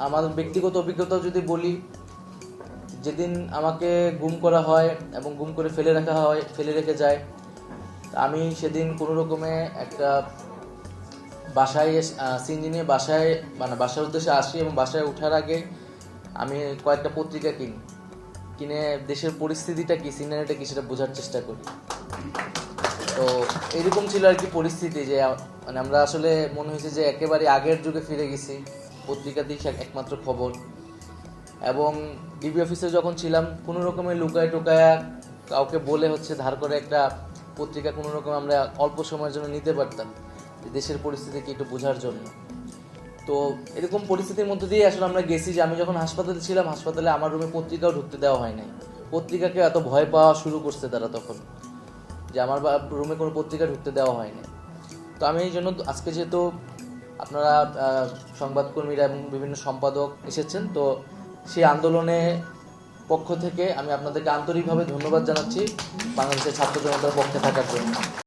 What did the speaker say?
আমার ব্যক্তিগত অভিজ্ঞতা যদি বলি, যেদিন আমাকে গুম করা হয় এবং গুম করে ফেলে রেখে যায়, আমি সেদিন কোনো রকমে একটা বাসায় সিএনজি নিয়ে বাসার উদ্দেশ্যে আসি এবং বাসায় ওঠার আগে আমি কয়েকটা পত্রিকা কিনে দেশের পরিস্থিতিটা কি, সিনারিটা কি সেটা বোঝার চেষ্টা করি। তো এরকম ছিল আর কি পরিস্থিতি, যে মানে আমরা আসলে মনে হয়েছে যে একেবারে আগের যুগে ফিরে গেছি। পত্রিকা দিয়ে একমাত্র খবর, এবং ডিবি অফিসে যখন ছিলাম কোনো রকমে লুকায় টোকায় কাউকে বলে ধার করে একটা পত্রিকা কোনো রকম আমরা অল্প সময়ের জন্য নিতে পারতাম, যে দেশের পরিস্থিতিকে একটু বোঝার জন্য। তো এরকম পরিস্থিতির মধ্যে দিয়ে আসলে আমরা গেছি, যে আমি যখন হাসপাতালে ছিলাম, হাসপাতালে আমার রুমে পত্রিকাও ঢুকতে দেওয়া হয় নাই। পত্রিকাকে এত ভয় পাওয়া শুরু করছে তারা তখন, যে আমার রুমে কোনো পত্রিকা ঢুকতে দেওয়া হয়নি। তো আমি এই জন্য আজকে, যেহেতু আপনারা সংবাদকর্মীরা এবং বিভিন্ন সম্পাদক এসেছেন, তো সেই আন্দোলনের পক্ষ থেকে আমি আপনাদেরকে আন্তরিকভাবে ধন্যবাদ জানাচ্ছি বাংলাদেশের ছাত্র জনতার পক্ষে থাকার জন্য।